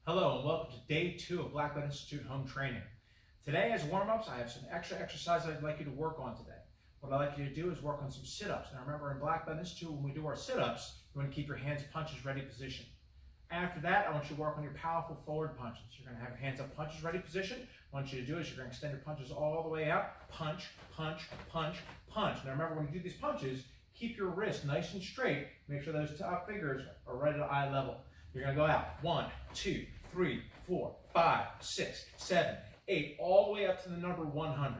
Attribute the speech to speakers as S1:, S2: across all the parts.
S1: Hello and welcome to day 2 of Black Belt Institute home training. Today as warm-ups, I have some extra exercises I'd like you to work on today. What I'd like you to do is work on some sit-ups. Now remember in Black Belt Institute, when we do our sit-ups, you want to keep your hands punches ready position. After that, I want you to work on your powerful forward punches. You're going to have your hands up punches ready position. What I want you to do is you're going to extend your punches all the way out. Punch, punch, punch, punch. Now remember when you do these punches, keep your wrist nice and straight. Make sure those top fingers are right at eye level. You're going to go out. 1, 2, 3, 4, 5, 6, 7, 8, all the way up to the number 100.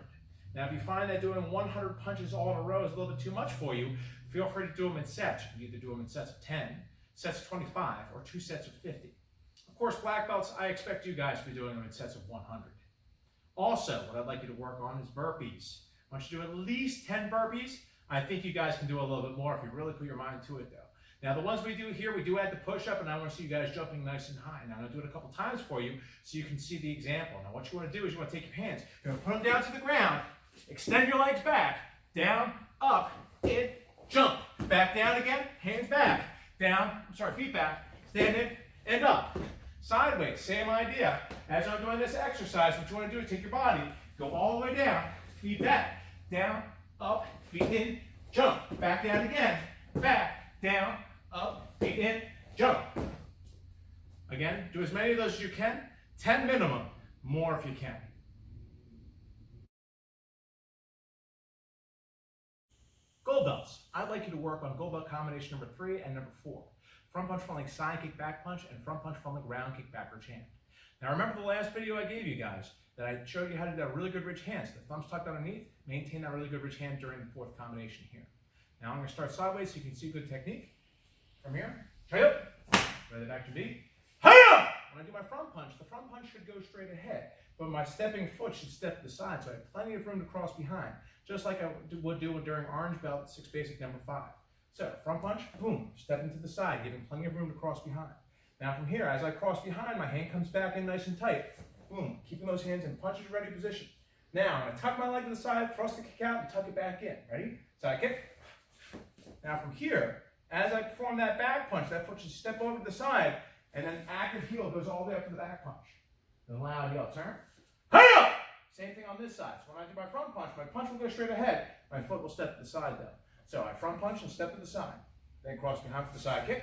S1: Now, if you find that doing 100 punches all in a row is a little bit too much for you, feel free to do them in sets. You can either do them in sets of 10, sets of 25, or 2 sets of 50. Of course, black belts, I expect you guys to be doing them in sets of 100. Also, what I'd like you to work on is burpees. I want you to do at least 10 burpees. I think you guys can do a little bit more if you really put your mind to it, though. Now, the ones we do here, we do add the push-up, and I want to see you guys jumping nice and high. Now, I'm going to do it a couple times for you so you can see the example. Now, what you want to do is you want to take your hands, you're going to put them down to the ground, extend your legs back, down, up, in, jump. Back down again, hands back, down, feet back, stand in, and up. Sideways, same idea. As I'm doing this exercise, what you want to do is take your body, go all the way down, feet back, down, up, feet in, jump. Back down again, back, down, up, feet in, jump. Again, do as many of those as you can. 10 minimum, more if you can. Gold belts. I'd like you to work on gold belt combination number 3 and number 4. Front punch, front leg, side kick, back punch, and front punch, front leg, round kick, backwards hand. Now remember the last video I gave you guys that I showed you how to do that really good ridge hands. The thumbs tucked underneath, maintain that really good ridge hand during the 4th combination here. Now I'm going to start sideways so you can see good technique. From here, straight up, ready back to B. Hiya! When I do my front punch, the front punch should go straight ahead, but my stepping foot should step to the side, so I have plenty of room to cross behind, just like I would do during orange belt 6 basic number 5. So front punch, boom, stepping to the side, giving plenty of room to cross behind. Now from here, as I cross behind, my hand comes back in nice and tight. Boom, keeping those hands in punches ready position. Now I'm going to tuck my leg to the side, thrust the kick out, and tuck it back in. Ready? Side kick. Now from here, as I perform that back punch, that foot should step over to the side, and then active heel goes all the way up to the back punch. Then loud heel, turn. Hiya! Same thing on this side. So when I do my front punch will go straight ahead. My foot will step to the side though. So I front punch and step to the side. Then cross behind for the side kick.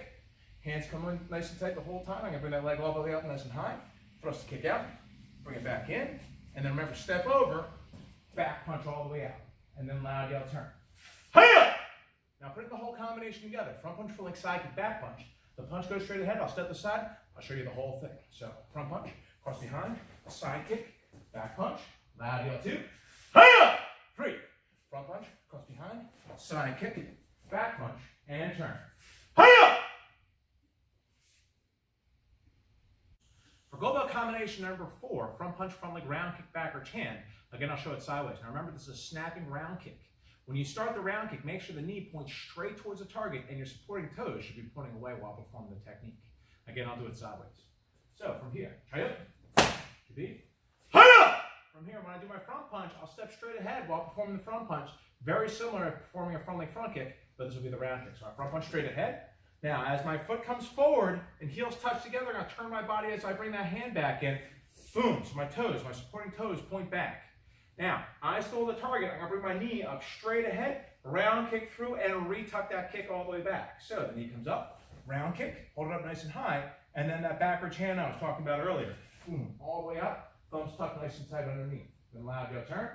S1: Hands come in nice and tight the whole time. I'm going to bring that leg all the way up nice and high. Thrust the kick out. Bring it back in. And then remember, step over, back punch all the way out. And then loud yell, turn. Hiya! Now putting the whole combination together, front punch for like side kick, back punch. The punch goes straight ahead, I'll step aside, I'll show you the whole thing. So front punch, cross behind, side kick, back punch, loud yell 2, hiya! 3, front punch, cross behind, side kick, back punch, and turn. Hiya! For gold belt combination number 4, front punch, front leg, round kick, backwards hand, again I'll show it sideways. Now remember this is a snapping round kick. When you start the round kick, make sure the knee points straight towards the target and your supporting toes should be pointing away while performing the technique. Again, I'll do it sideways. So from here, straight up, to B, hiya! From here, when I do my front punch, I'll step straight ahead while performing the front punch. Very similar to performing a front leg front kick, but this will be the round kick. So I front punch straight ahead. Now, as my foot comes forward and heels touch together, I'm going to turn my body as I bring that hand back in. Boom, so my toes, my supporting toes point back. Now, eyes still on the target, I'm going to bring my knee up straight ahead, round kick through, and retuck that kick all the way back. So the knee comes up, round kick, hold it up nice and high, and then that backwards hand I was talking about earlier. Boom, all the way up, thumbs tucked nice and tight underneath. Then loud go turn.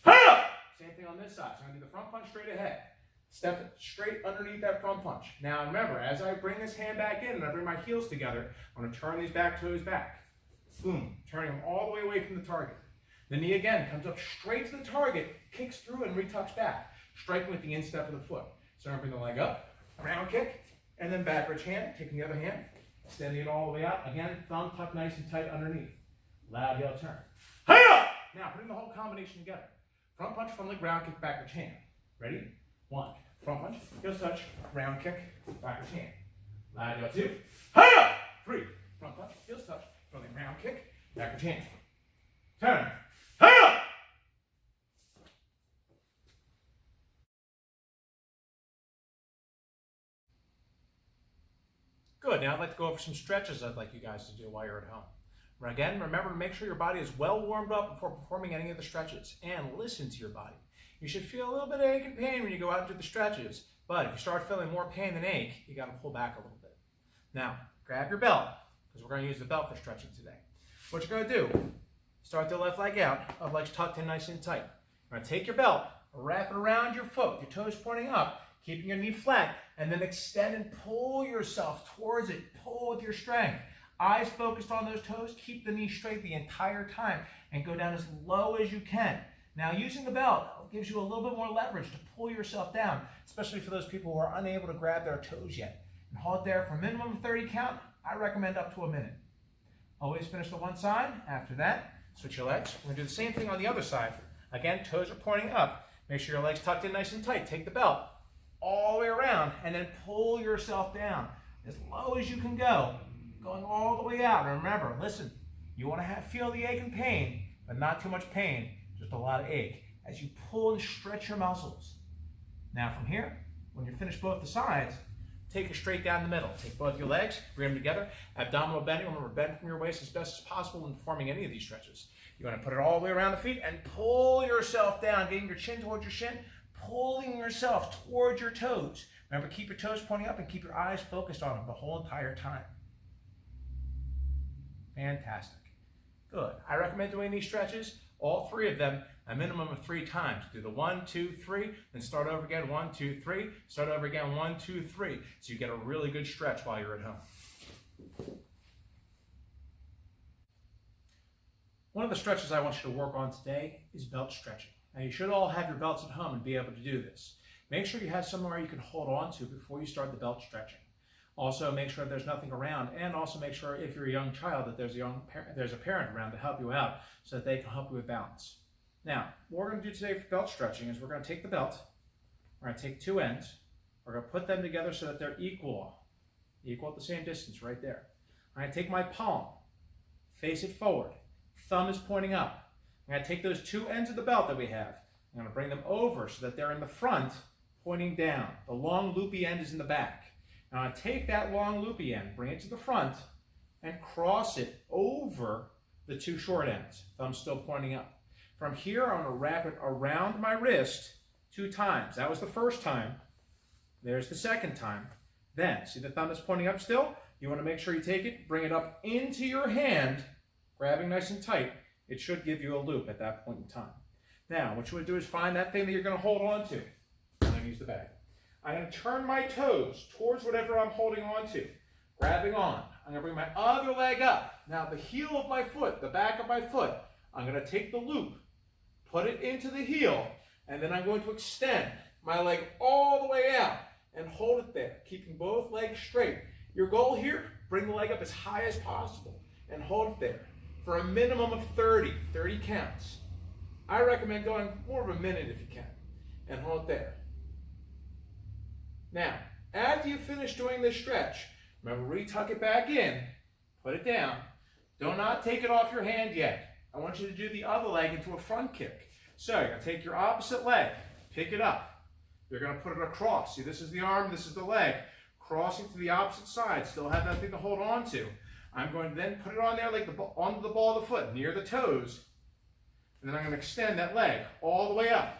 S1: Hiya! Same thing on this side. So I'm going to do the front punch straight ahead. Step straight underneath that front punch. Now remember, as I bring this hand back in and I bring my heels together, I'm going to turn these back toes back. Boom, turning them all the way away from the target. The knee again comes up straight to the target, kicks through and retucks back, striking with the instep of the foot. So I'm going to bring the leg up, round kick, and then backwards hand, taking the other hand, extending it all the way out. Again, thumb tucked nice and tight underneath. Loud yell, turn. Hiya! Now putting the whole combination together. Front punch, front leg, round kick, backwards hand. Ready? 1. Front punch, heels touch, round kick, backwards hand. Loud yell 2. Hiya! 3. Front punch, heels touch, front leg, round kick, backwards hand. Turn. Hiya! Good, now I'd like to go over some stretches I'd like you guys to do while you're at home. Again, remember to make sure your body is well warmed up before performing any of the stretches, and listen to your body. You should feel a little bit of ache and pain when you go out and do the stretches, but if you start feeling more pain than ache, you got to pull back a little bit. Now, grab your belt, because we're going to use the belt for stretching today. What you're going to do, start the left leg out, other leg's tucked in nice and tight. You're going to take your belt, wrap it around your foot, your toes pointing up, keeping your knee flat, and then extend and pull yourself towards it. Pull with your strength. Eyes focused on those toes, keep the knee straight the entire time, and go down as low as you can. Now, using the belt gives you a little bit more leverage to pull yourself down, especially for those people who are unable to grab their toes yet. And hold there for a minimum of 30 count. I recommend up to a minute. Always finish the one side. After that, switch your legs. We're going to do the same thing on the other side. Again, toes are pointing up. Make sure your legs tucked in nice and tight. Take the belt all the way around and then pull yourself down as low as you can go, going all the way out. And remember, listen, you want to feel the ache and pain, but not too much pain, just a lot of ache as you pull and stretch your muscles. Now from here, when you're finished both the sides, take it straight down the middle. Take both your legs, bring them together, abdominal bending. Remember, bend from your waist as best as possible when performing any of these stretches. You want to put it all the way around the feet and pull yourself down, getting your chin towards your shin, pulling yourself towards your toes. Remember, keep your toes pointing up and keep your eyes focused on them the whole entire time. Fantastic. Good. I recommend doing these stretches, all three of them, a minimum of 3 times. Do the 1, 2, 3, then start over again, 1, 2, 3, start over again, 1, 2, 3. So you get a really good stretch while you're at home. One of the stretches I want you to work on today is belt stretching. Now, you should all have your belts at home and be able to do this. Make sure you have somewhere you can hold on to before you start the belt stretching. Also, make sure there's nothing around, and also make sure if you're a young child that there's a parent around to help you out so that they can help you with balance. Now, what we're going to do today for belt stretching is we're going to take the belt, we're going to take 2 ends, we're going to put them together so that they're equal at the same distance right there. I'm going to take my palm, face it forward, thumb is pointing up. I'm going to take those 2 ends of the belt that we have, I'm going to bring them over so that they're in the front, pointing down. The long loopy end is in the back. Now I take that long loopy end, bring it to the front, and cross it over the 2 short ends. Thumb still pointing up. From here, I'm going to wrap it around my wrist 2 times. That was the first time. There's the second time. Then, see the thumb is pointing up still? You want to make sure you take it, bring it up into your hand, grabbing nice and tight. It should give you a loop at that point in time. Now, what you want to do is find that thing that you're going to hold on to. I'm going to use the bag. I'm going to turn my toes towards whatever I'm holding on to, grabbing on. I'm going to bring my other leg up. Now the heel of my foot, the back of my foot, I'm going to take the loop, put it into the heel, and then I'm going to extend my leg all the way out and hold it there, keeping both legs straight. Your goal here, bring the leg up as high as possible and hold it there for a minimum of 30 counts. I recommend going more of a minute if you can, and hold it there. Now, after you finish doing this stretch, remember, re-tuck it back in, put it down. Do not take it off your hand yet. I want you to do the other leg into a front kick. So you're going to take your opposite leg, pick it up. You're going to put it across. See, this is the arm, this is the leg. Crossing to the opposite side. Still have that thing to hold on to. I'm going to then put it on there like onto the ball of the foot, near the toes. And then I'm going to extend that leg all the way up,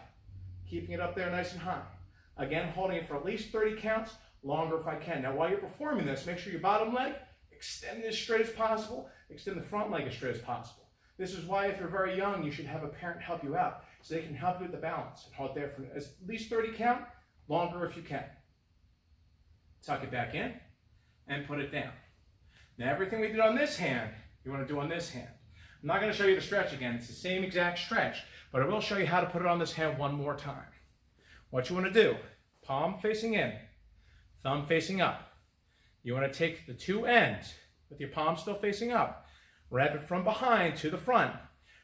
S1: keeping it up there nice and high. Again, holding it for at least 30 counts, longer if I can. Now, while you're performing this, make sure your bottom leg, extend it as straight as possible, extend the front leg as straight as possible. This is why if you're very young, you should have a parent help you out, so they can help you with the balance. And hold it there for at least 30 count, longer if you can. Tuck it back in, and put it down. Now, everything we did on this hand, you want to do on this hand. I'm not going to show you the stretch again. It's the same exact stretch, but I will show you how to put it on this hand one more time. What you want to do, palm facing in, thumb facing up. You want to take the 2 ends with your palm still facing up, wrap it from behind to the front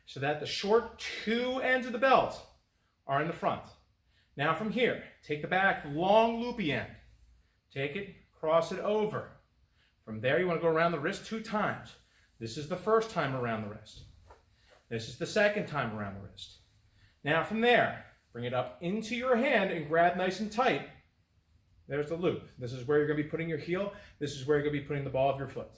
S1: so that the short 2 ends of the belt are in the front. Now from here, take the back long loopy end, take it, cross it over. From there, you want to go around the wrist 2 times. This is the first time around the wrist. This is the second time around the wrist. Now from there, bring it up into your hand and grab nice and tight. There's the loop. This is where you're going to be putting your heel. This is where you're going to be putting the ball of your foot.